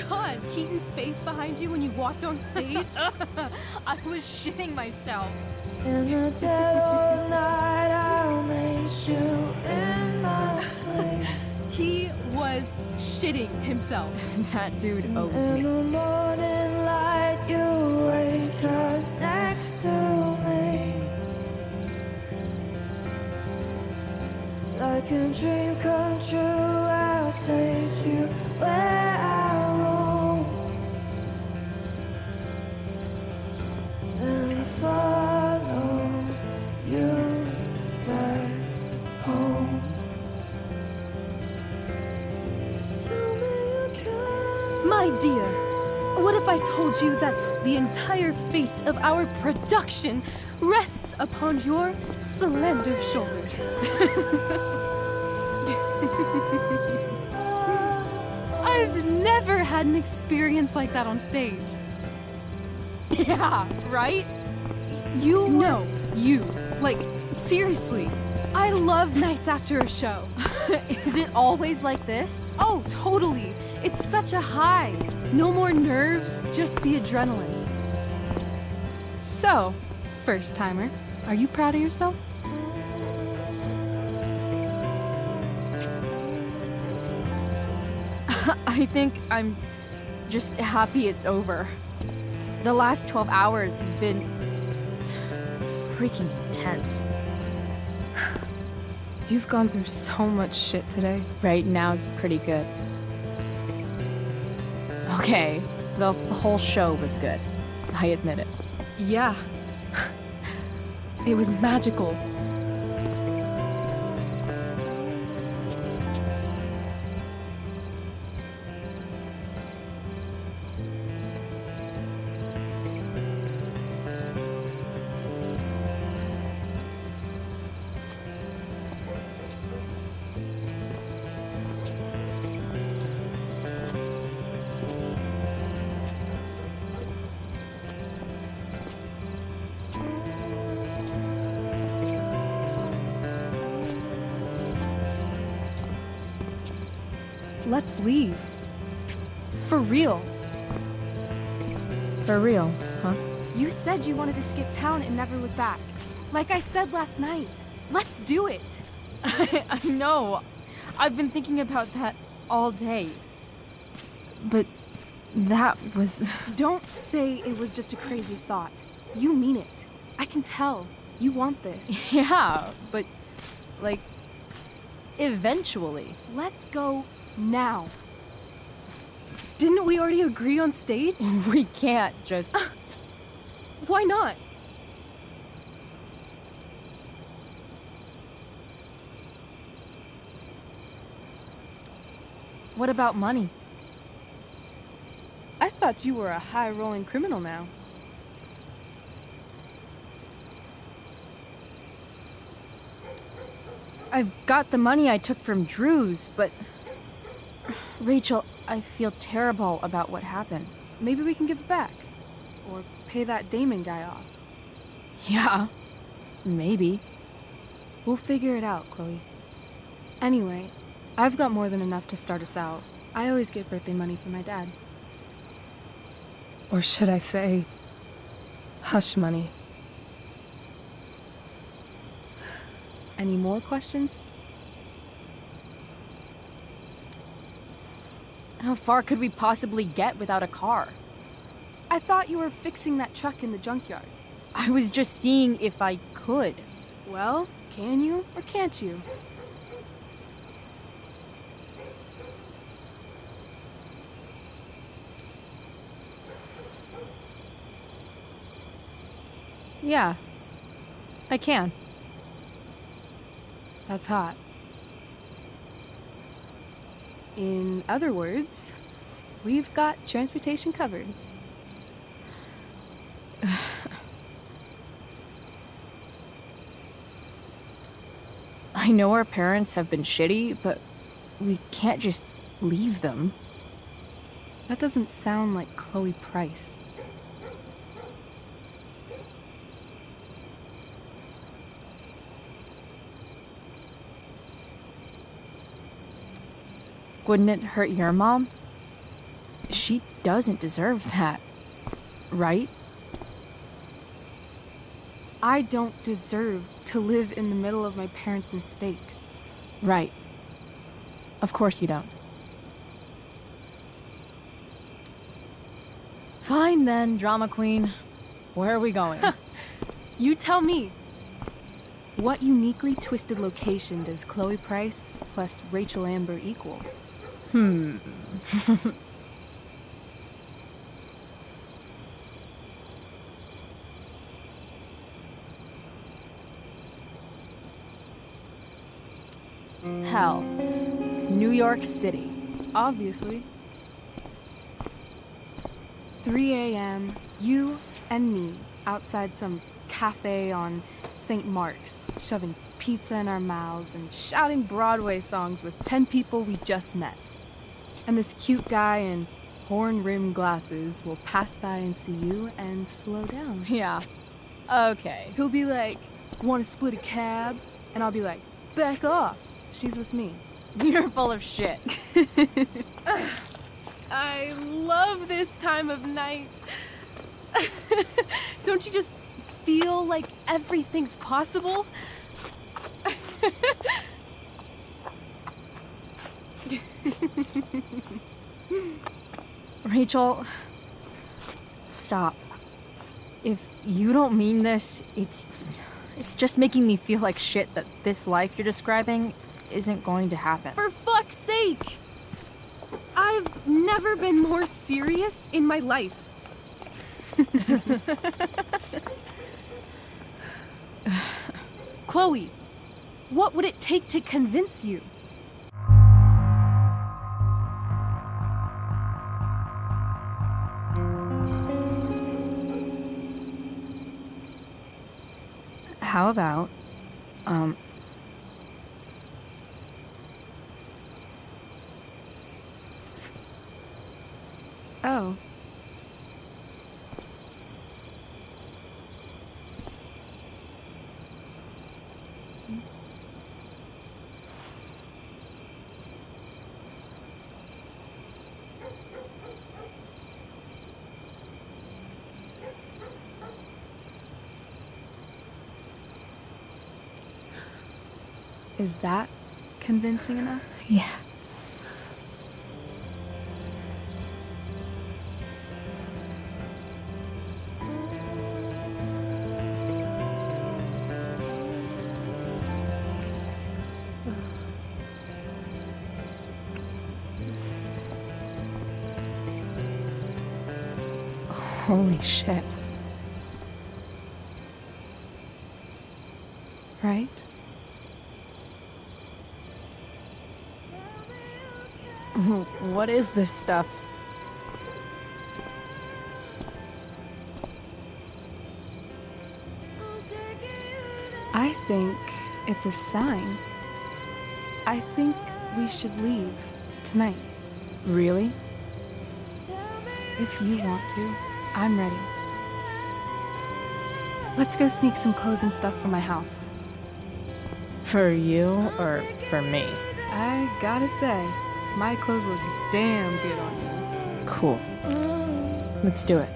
god, Keaton's face behind you when you walked on stage? I was shitting myself. In the dead of night, I'll meet you in my sleep. He was shitting himself. That dude owes In me. the morning light, you wake up next to me. Like a dream come true, I'll take you where I roam. And follow you back home. Tell me you can. My dear, what if I told you that the entire fate of our production rests upon your slender shoulders? I've never had an experience like that on stage. Yeah, right? You? No, you. Like, seriously. I love nights after a show. Is it always like this? Oh, totally. It's such a high. No more nerves, just the adrenaline. So, first timer, are you proud of yourself? I think I'm just happy it's over. The last 12 hours have been freaking intense. You've gone through so much shit today. Right now is pretty good. Okay, the whole show was good. I admit it. Yeah. It was magical. Let's leave. For real. For real, huh? You said you wanted to skip town and never look back. Like I said last night. Let's do it. I know. I've been thinking about that all day. But that was... Don't say it was just a crazy thought. You mean it. I can tell. You want this. Yeah, but, like, eventually. Let's go now. Didn't we already agree on stage? We can't just... Why not? What about money? I thought you were a high-rolling criminal now. I've got the money I took from Drew's, but... Rachel, I feel terrible about what happened. Maybe we can give it back. Or pay that Damon guy off. Yeah, maybe. We'll figure it out, Chloe. Anyway, I've got more than enough to start us out. I always get birthday money from my dad. Or should I say, hush money. Any more questions? How far could we possibly get without a car? I thought you were fixing that truck in the junkyard. I was just seeing if I could. Well, can you or can't you? Yeah, I can. That's hot. In other words, we've got transportation covered. I know our parents have been shitty, but we can't just leave them. That doesn't sound like Chloe Price. Wouldn't it hurt your mom? She doesn't deserve that, right? I don't deserve to live in the middle of my parents' mistakes. Right. Of course you don't. Fine then, drama queen. Where are we going? You tell me. What uniquely twisted location does Chloe Price plus Rachel Amber equal? Hell. New York City. Obviously. 3 a.m., you and me outside some cafe on St. Mark's, shoving pizza in our mouths and shouting Broadway songs with 10 people we just met. And this cute guy in horn-rimmed glasses will pass by and see you and slow down. Yeah. Okay. He'll be like, "Want to split a cab?" And I'll be like, "Back off. She's with me." You're full of shit. I love this time of night. Don't you just feel like everything's possible? Rachel, stop. If you don't mean this, it's just making me feel like shit that this life you're describing isn't going to happen. For fuck's sake! I've never been more serious in my life. Chloe, what would it take to convince you? How about, Oh. Is that convincing enough? yeah. Holy shit. Right? What is this stuff? I think it's a sign. I think we should leave tonight. Really? If you want to, I'm ready. Let's go sneak some clothes and stuff from my house. For you or for me? I gotta say, my clothes look damn good on you. Cool. Let's do it.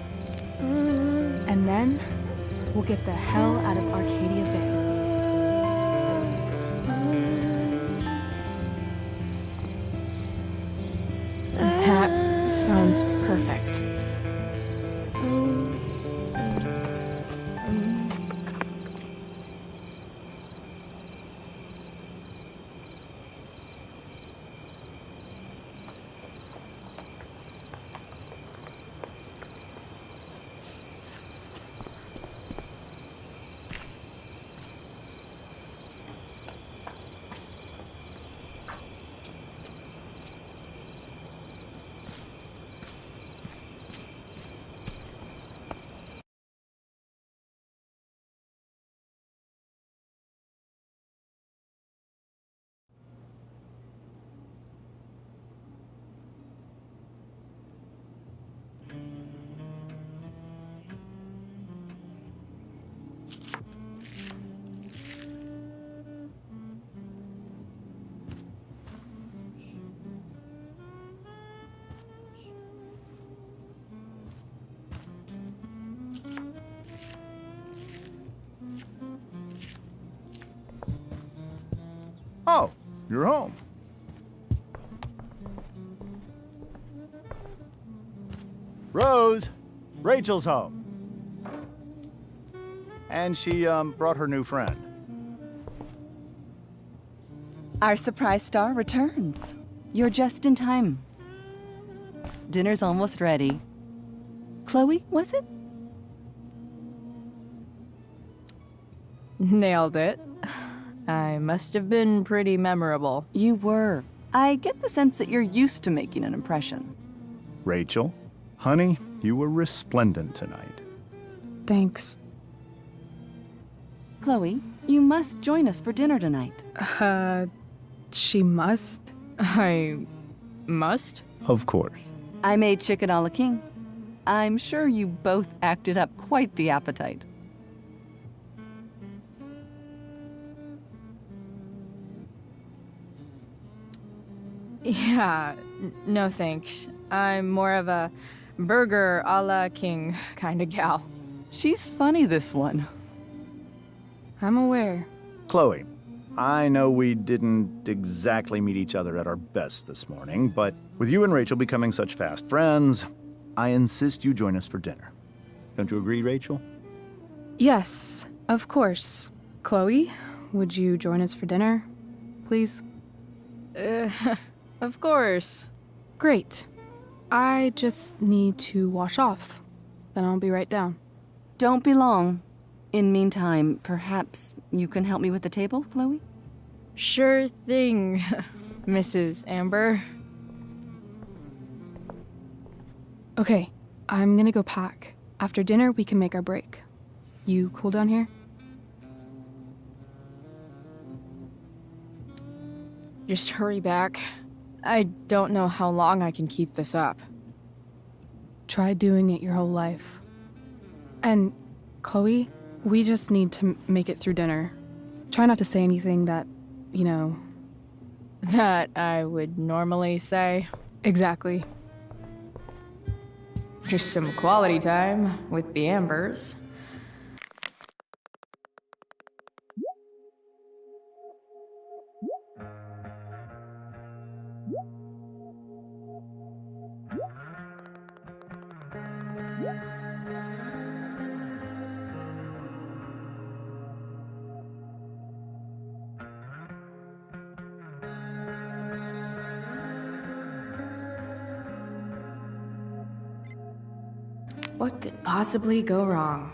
And then, we'll get the hell out of Arcadia Bay. That sounds perfect. you're home. Rose, Rachel's home. And she brought her new friend. Our surprise star returns. You're just in time. Dinner's almost ready. Chloe, was it? Nailed it. I must have been pretty memorable. You were. I get the sense that you're used to making an impression. Rachel, honey, you were resplendent tonight. Thanks. Chloe, you must join us for dinner tonight. She must? I must? Of course. I made chicken a la king. I'm sure you both acted up quite the appetite. Yeah, no thanks. I'm more of a burger a la king kind of gal. She's funny, this one. I'm aware. Chloe, I know we didn't exactly meet each other at our best this morning, but with you and Rachel becoming such fast friends, I insist you join us for dinner. Don't you agree, Rachel? Yes, of course. Chloe, would you join us for dinner, please? Of course. Great. I just need to wash off. Then I'll be right down. Don't be long. In meantime, perhaps you can help me with the table, Chloe? Sure thing, Mrs. Amber. Okay, I'm gonna go pack. After dinner, we can make our break. You cool down here? Just hurry back. I don't know how long I can keep this up. Try doing it your whole life. And, Chloe, we just need to make it through dinner. Try not to say anything that, you know... That I would normally say. Exactly. Just some quality time with the Ambers. What could possibly go wrong?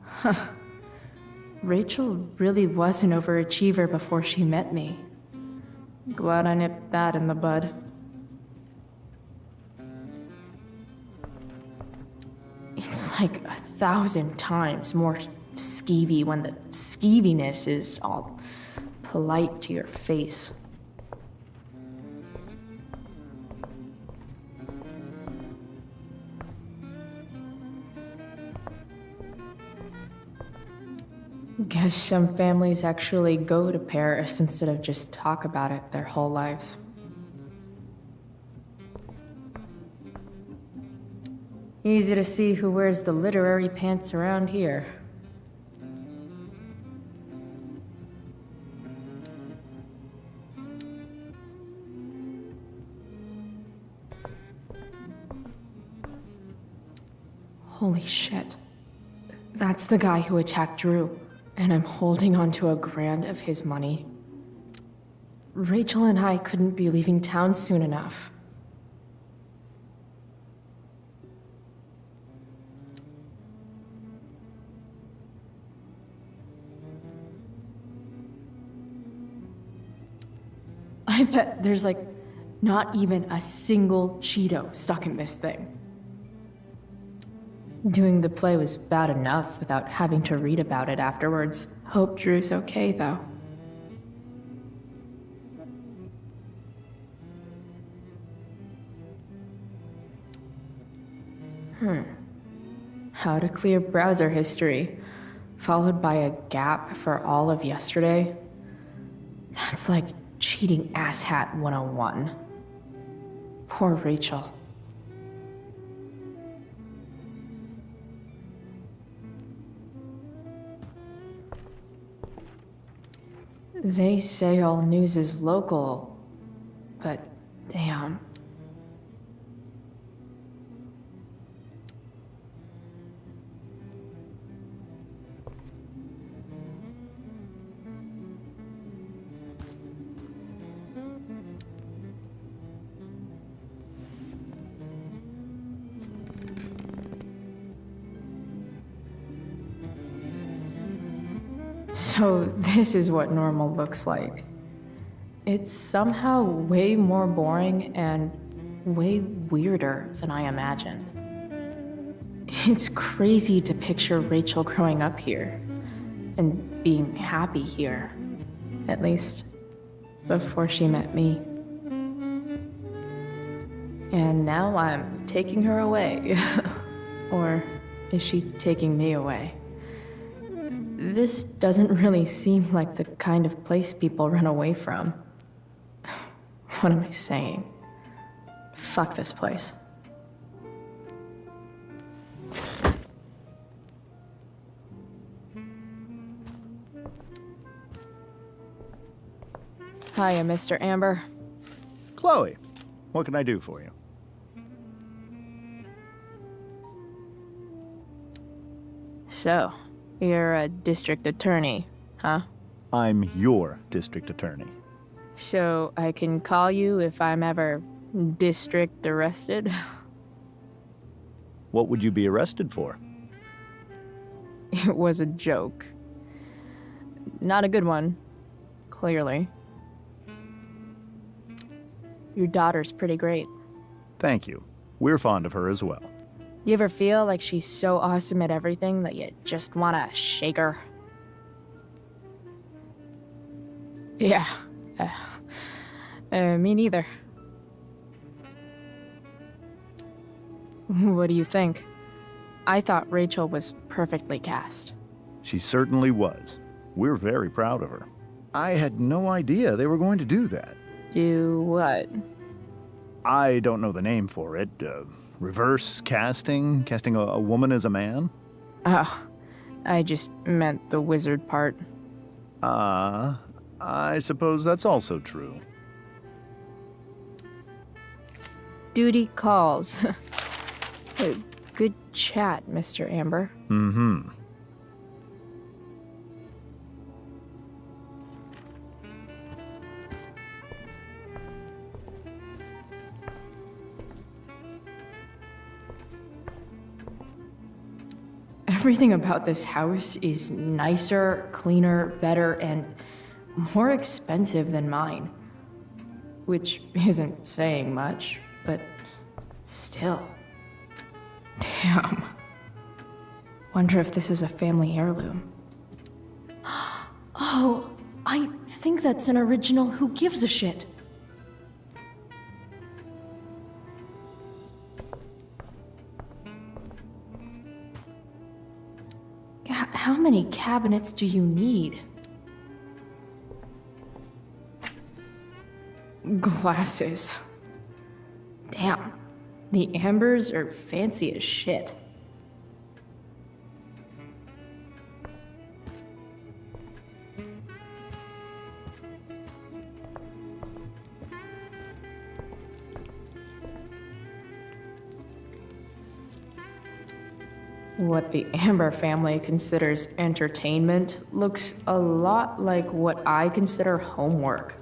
Huh. Rachel really was an overachiever before she met me. Glad I nipped that in the bud. It's like 1,000 times more skeevy when the skeeviness is all polite to your face. Guess some families actually go to Paris instead of just talk about it their whole lives. Easy to see who wears the literary pants around here. Holy shit. That's the guy who attacked Drew. And I'm holding on to $1,000 of his money. Rachel and I couldn't be leaving town soon enough. I bet there's like not even a single Cheeto stuck in this thing. Doing the play was bad enough without having to read about it afterwards. Hope Drew's okay, though. How to clear browser history, followed by a gap for all of yesterday. That's like cheating asshat 101. Poor Rachel. They say all news is local, but damn. So this is what normal looks like. It's somehow way more boring and way weirder than I imagined. It's crazy to picture Rachel growing up here and being happy here, at least before she met me. And now I'm taking her away. Or is she taking me away? This doesn't really seem like the kind of place people run away from. What am I saying? Fuck this place. Hiya, Mr. Amber. Chloe, what can I do for you? So, you're a district attorney, huh? I'm your district attorney. So I can call you if I'm ever district arrested? What would you be arrested for? It was a joke. Not a good one, clearly. Your daughter's pretty great. Thank you. We're fond of her as well. You ever feel like she's so awesome at everything that you just wanna shake her? Yeah. Me neither. What do you think? I thought Rachel was perfectly cast. She certainly was. We're very proud of her. I had no idea they were going to do that. Do what? I don't know the name for it. Reverse casting? Casting a woman as a man? Oh, I just meant the wizard part. I suppose that's also true. Duty calls. Good chat, Mr. Amber. Mm-hmm. Everything about this house is nicer, cleaner, better, and more expensive than mine. Which isn't saying much, but still. Damn. Wonder if this is a family heirloom. Oh, I think that's an original Who Gives a Shit. How many cabinets do you need? Glasses. Damn. The ambers are fancy as shit. What the Amber family considers entertainment looks a lot like what I consider homework.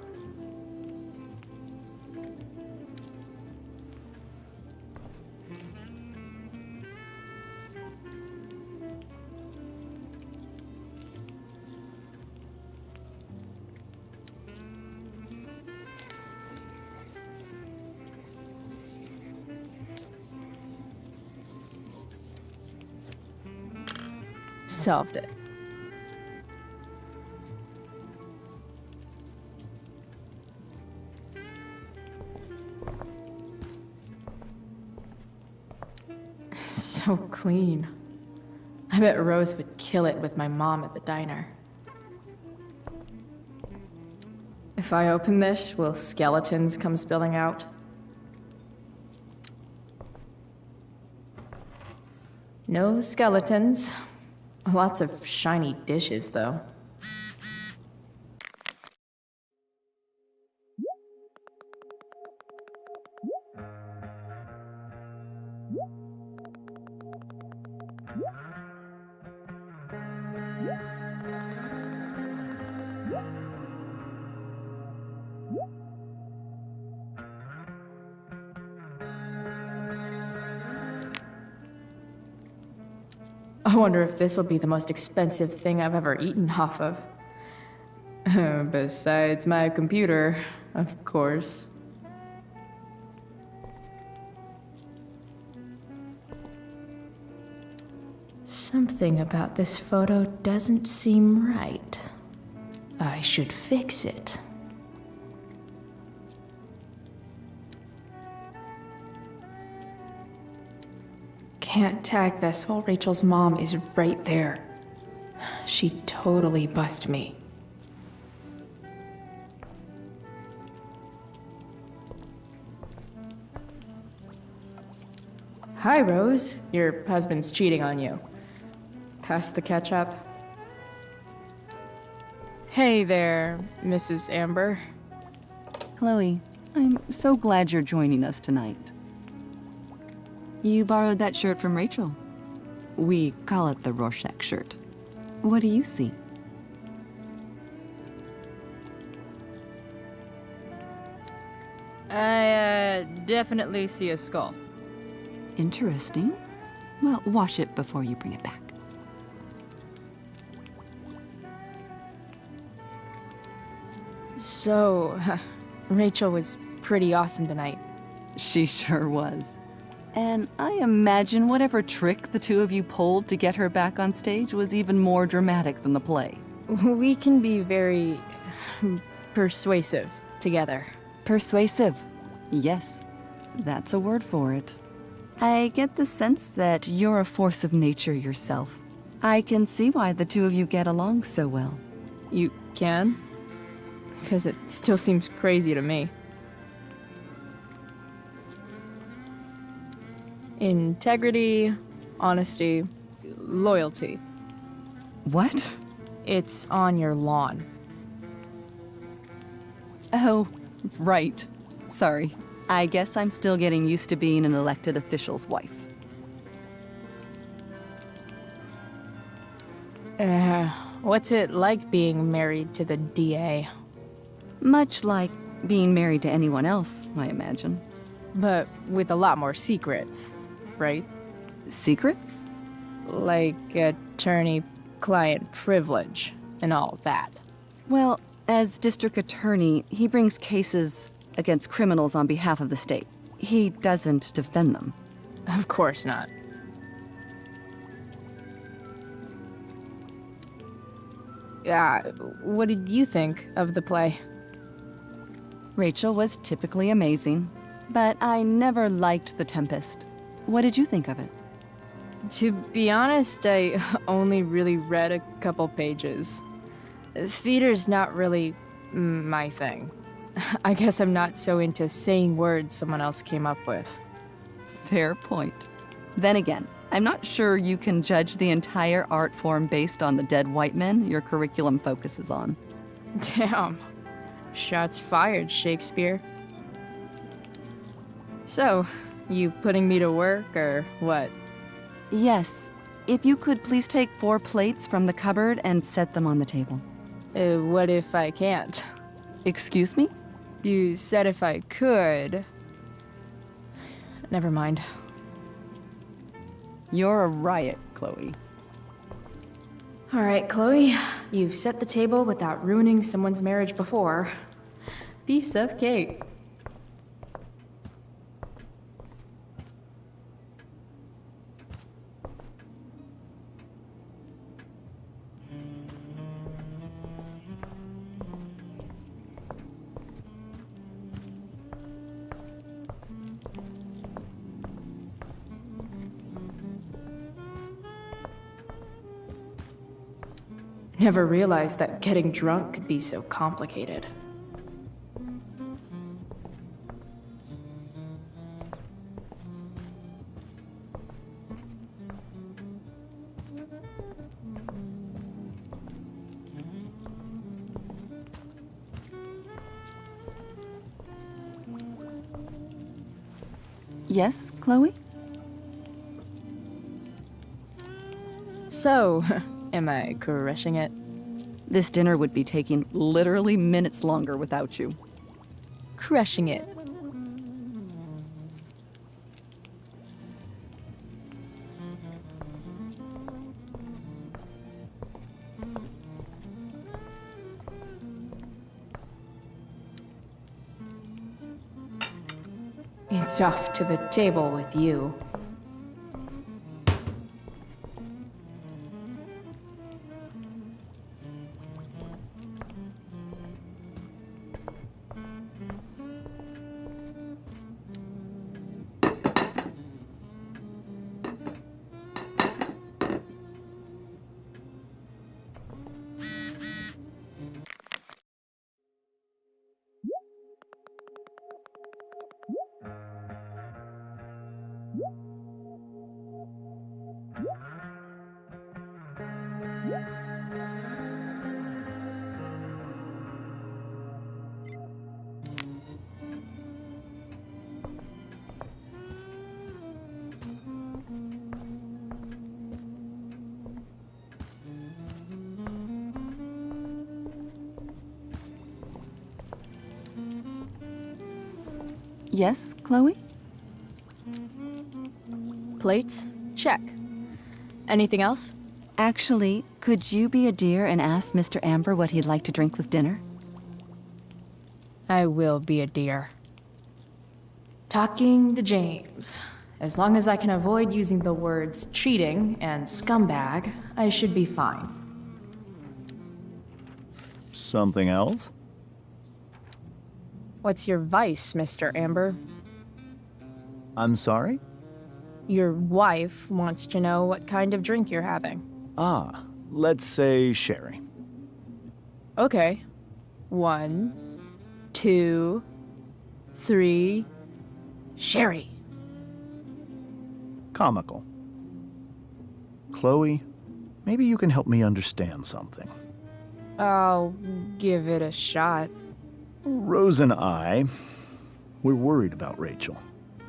Solved it. So clean. I bet Rose would kill it with my mom at the diner. If I open this, will skeletons come spilling out? No skeletons. Lots of shiny dishes, though. I wonder if this will be the most expensive thing I've ever eaten off of. Besides my computer, of course. Something about this photo doesn't seem right. I should fix it. Can't tag this while Rachel's mom is right there. She'd totally bust me. Hi, Rose. Your husband's cheating on you. Pass the ketchup. Hey there, Mrs. Amber. Chloe, I'm so glad you're joining us tonight. You borrowed that shirt from Rachel. We call it the Rorschach shirt. What do you see? I definitely see a skull. Interesting. Well, wash it before you bring it back. So, Rachel was pretty awesome tonight. She sure was. And I imagine whatever trick the two of you pulled to get her back on stage was even more dramatic than the play. We can be very persuasive together. Persuasive. Yes, that's a word for it. I get the sense that you're a force of nature yourself. I can see why the two of you get along so well. You can? Because it still seems crazy to me. Integrity, honesty, loyalty. What? It's on your lawn. Oh, right. Sorry. I guess I'm still getting used to being an elected official's wife. What's it like being married to the DA? Much like being married to anyone else, I imagine. But with a lot more secrets, right? Secrets? Like attorney-client privilege and all that. Well, as district attorney, he brings cases against criminals on behalf of the state. He doesn't defend them. Of course not. What did you think of the play? Rachel was typically amazing, but I never liked The Tempest. What did you think of it? To be honest, I only really read a couple pages. Theater's not really my thing. I guess I'm not so into saying words someone else came up with. Fair point. Then again, I'm not sure you can judge the entire art form based on the dead white men your curriculum focuses on. Damn. Shots fired, Shakespeare. So, you putting me to work, or what? Yes. If you could please take 4 plates from the cupboard and set them on the table. What if I can't? Excuse me? You said if I could. Never mind. You're a riot, Chloe. All right, Chloe. You've set the table without ruining someone's marriage before. Piece of cake. Never realized that getting drunk could be so complicated. Yes, Chloe? So, am I crushing it? This dinner would be taking literally minutes longer without you. Crushing it. It's off to the table with you. Yes, Chloe? Plates? Check. Anything else? Actually, could you be a dear and ask Mr. Amber what he'd like to drink with dinner? I will be a dear. Talking to James. As long as I can avoid using the words cheating and scumbag, I should be fine. Something else? What's your vice, Mr. Amber? I'm sorry? Your wife wants to know what kind of drink you're having. Ah, let's say sherry. Okay. 1, 2, 3. Sherry. Comical. Chloe, maybe you can help me understand something. I'll give it a shot. Rose and I, we're worried about Rachel.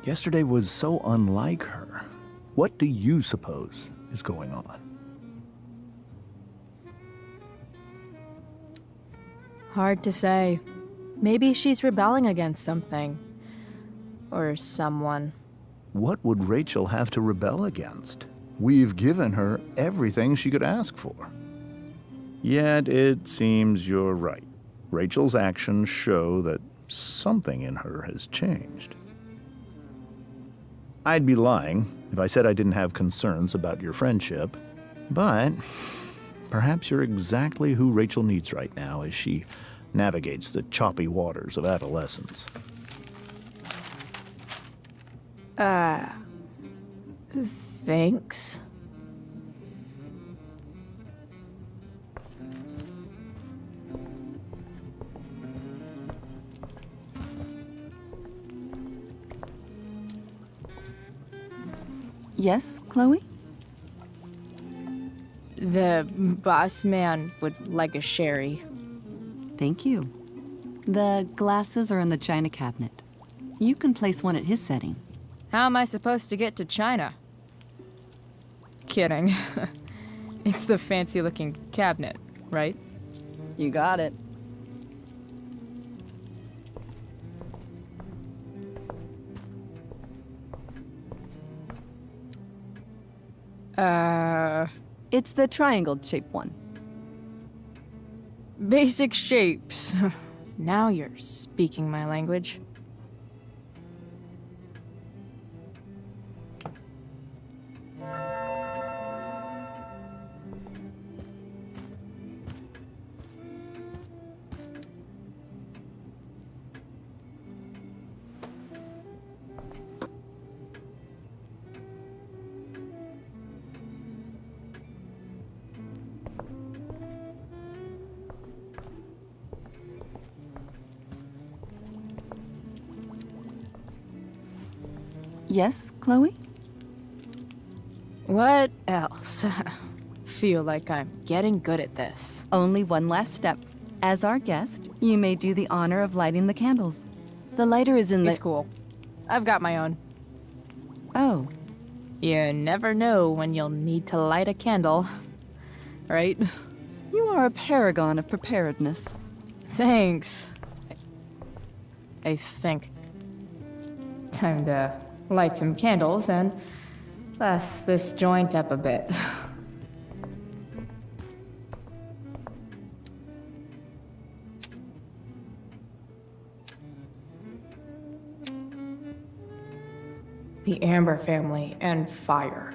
Yesterday was so unlike her. What do you suppose is going on? Hard to say. Maybe she's rebelling against something. Or someone. What would Rachel have to rebel against? We've given her everything she could ask for. Yet it seems you're right. Rachel's actions show that something in her has changed. I'd be lying if I said I didn't have concerns about your friendship, but perhaps you're exactly who Rachel needs right now as she navigates the choppy waters of adolescence. Thanks. Yes, Chloe? The boss man would like a sherry. Thank you. The glasses are in the china cabinet. You can place one at his setting. How am I supposed to get to China? Kidding. It's the fancy-looking cabinet, right? You got it. It's the triangle-shaped one. Basic shapes. Now you're speaking my language. Yes, Chloe? What else? Feel like I'm getting good at this. Only one last step. As our guest, you may do the honor of lighting the candles. The lighter is in the... It's cool. I've got my own. Oh, You never know when you'll need to light a candle, right? you are a paragon of preparedness. Thanks. I think. Time to light some candles and bless this joint up a bit. The Amber family and fire.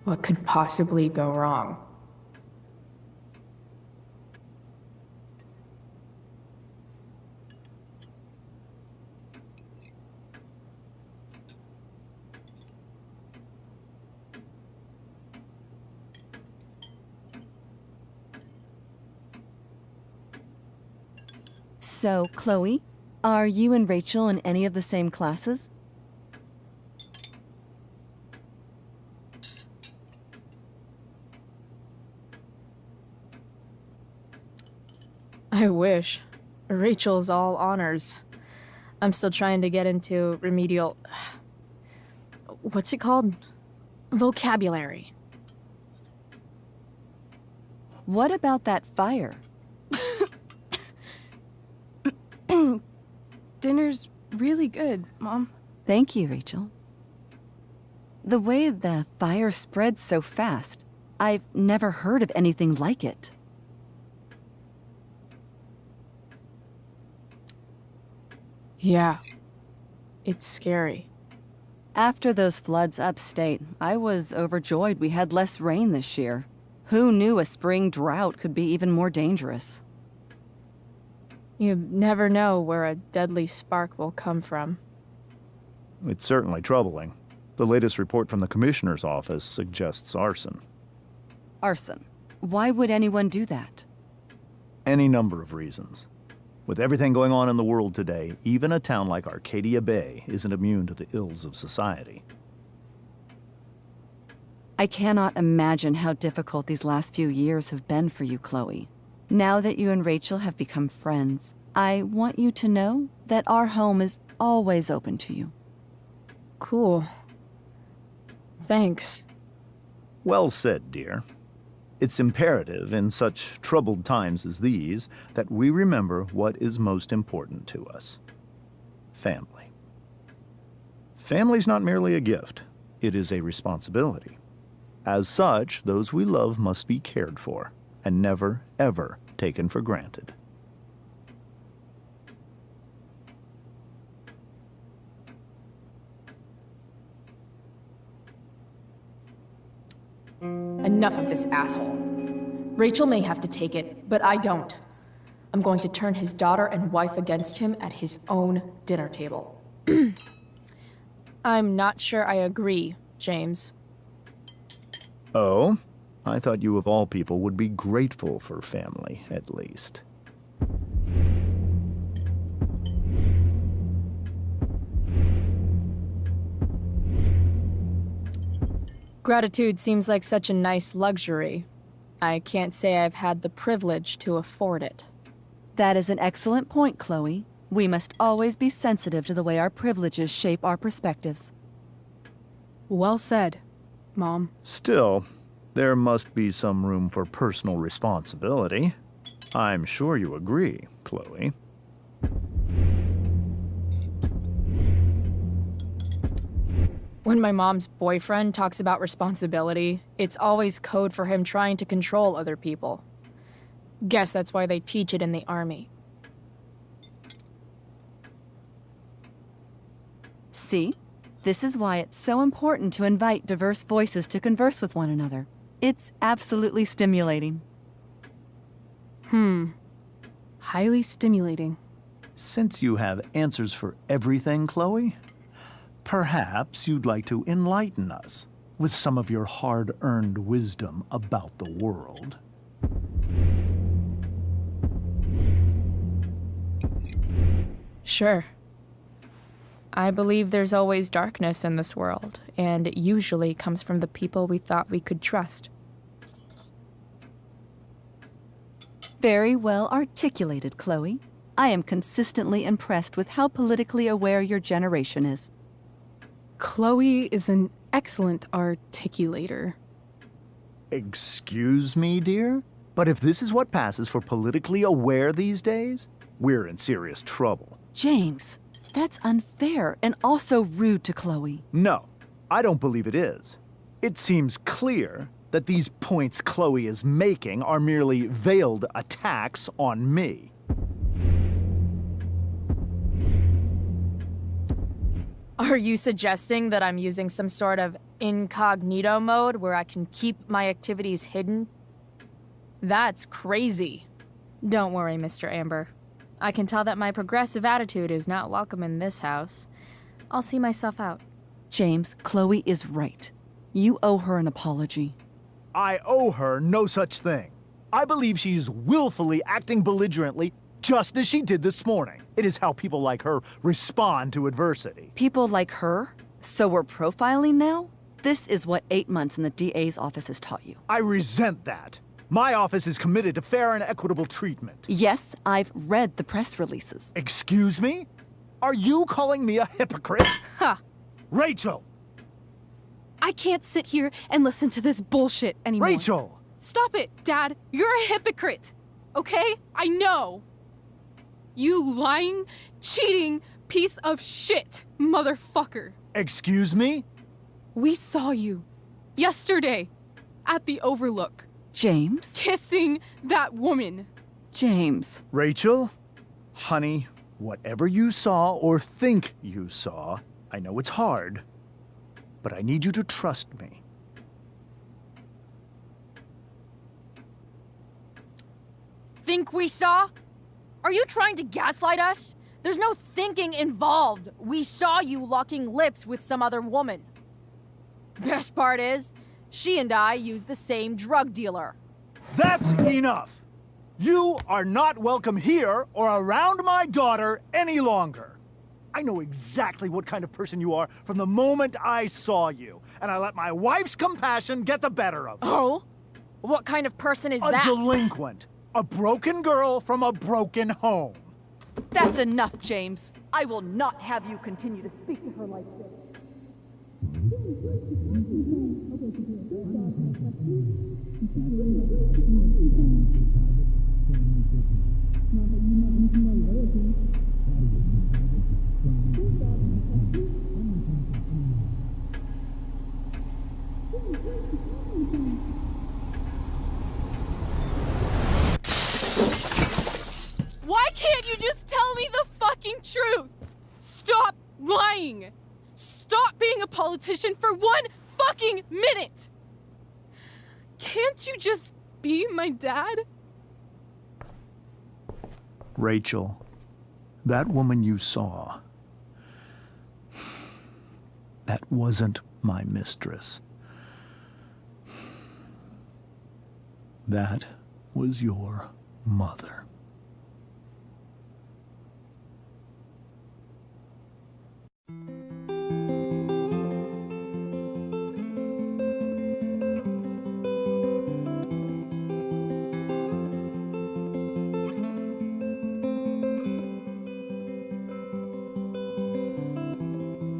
What could possibly go wrong? So, Chloe, are you and Rachel in any of the same classes? I wish. Rachel's all honors. I'm still trying to get into remedial... What's it called? Vocabulary. What about that fire? Dinner's really good, Mom. Thank you, Rachel. The way the fire spreads so fast, I've never heard of anything like it. Yeah. It's scary. After those floods upstate, I was overjoyed we had less rain this year. Who knew a spring drought could be even more dangerous? You never know where a deadly spark will come from. It's certainly troubling. The latest report from the Commissioner's office suggests arson. Arson. Why would anyone do that? Any number of reasons. With everything going on in the world today, even a town like Arcadia Bay isn't immune to the ills of society. I cannot imagine how difficult these last few years have been for you, Chloe. Now that you and Rachel have become friends, I want you to know that our home is always open to you. Cool. Thanks. Well said, dear. It's imperative in such troubled times as these that we remember what is most important to us. Family. Family's not merely a gift, it is a responsibility. As such, those we love must be cared for and never, ever taken for granted. Enough of this asshole. Rachel may have to take it, but I don't. I'm going to turn his daughter and wife against him at his own dinner table. I'm not sure I agree, James. Oh? I thought you of all people would be grateful for family, at least. Gratitude seems like such a nice luxury. I can't say I've had the privilege to afford it. That is an excellent point, Chloe. We must always be sensitive to the way our privileges shape our perspectives. Well said, Mom. Still, there must be some room for personal responsibility. I'm sure you agree, Chloe. When my mom's boyfriend talks about responsibility, it's always code for him trying to control other people. Guess that's why they teach it in the army. See? This is why it's so important to invite diverse voices to converse with one another. It's absolutely stimulating. Highly stimulating. Since you have answers for everything, Chloe, perhaps you'd like to enlighten us with some of your hard-earned wisdom about the world. Sure. I believe there's always darkness in this world, and it usually comes from the people we thought we could trust. Very well articulated, Chloe. I am consistently impressed with how politically aware your generation is. Chloe is an excellent articulator. Excuse me, dear? But if this is what passes for politically aware these days, we're in serious trouble. James, that's unfair and also rude to Chloe. No, I don't believe it is. It seems clear that these points Chloe is making are merely veiled attacks on me. Are you suggesting that I'm using some sort of incognito mode where I can keep my activities hidden? That's crazy. Don't worry, Mr. Amber. I can tell that my progressive attitude is not welcome in this house. I'll see myself out. James, Chloe is right. You owe her an apology. I owe her no such thing. I believe she's willfully acting belligerently, just as she did this morning. It is how people like her respond to adversity. People like her? So we're profiling now? This is what 8 months in the DA's office has taught you. I resent that. My office is committed to fair and equitable treatment. Yes, I've read the press releases. Excuse me? Are you calling me a hypocrite? Ha! Rachel! I can't sit here and listen to this bullshit anymore. Rachel! Stop it, Dad. You're a hypocrite. Okay? I know. You lying, cheating piece of shit, motherfucker. Excuse me? We saw you yesterday at the Overlook James? kissing that woman. James. Rachel? Honey, whatever you saw or think you saw, I know it's hard, but I need you to trust me. Think we saw? Are you trying to gaslight us? There's no thinking involved. We saw you locking lips with some other woman. Best part is, she and I use the same drug dealer. That's enough! You are not welcome here or around my daughter any longer. I know exactly what kind of person you are from the moment I saw you, and I let my wife's compassion get the better of me. Oh? What kind of person is A that? delinquent. A broken girl from a broken home. That's enough, James. I will not have you continue to speak to her like this. Why can't you just tell me the fucking truth? Stop lying. Stop being a politician for 1 fucking minute. Can't you just be my dad? Rachel, that woman you saw, that wasn't my mistress. That was your mother.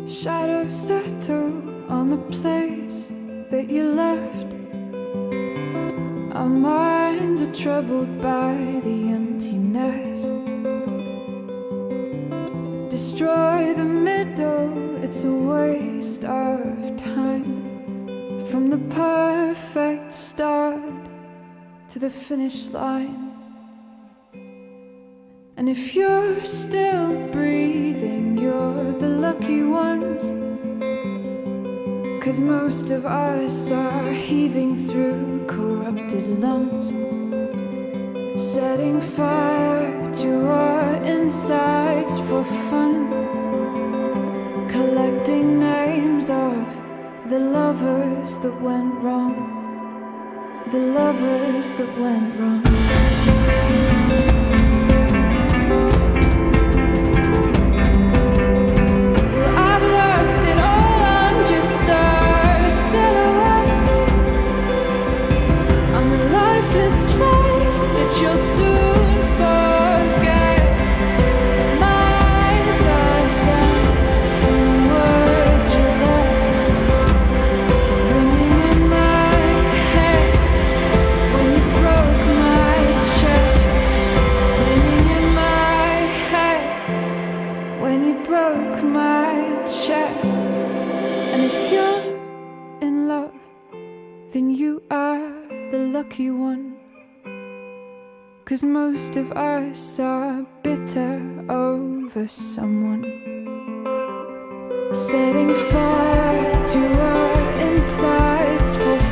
Shadows settle on the place that you left. Our minds are troubled by the emptiness. Destroy the middle, it's a waste of time. From the perfect start to the finish line. And if you're still breathing, you're the lucky ones. 'Cause most of us are heaving through corrupted lungs, setting fire to our insides for fun, collecting names of the lovers that went wrong, the lovers that went wrong. Then you are the lucky one. 'Cause most of us are bitter over someone, setting fire to our insides for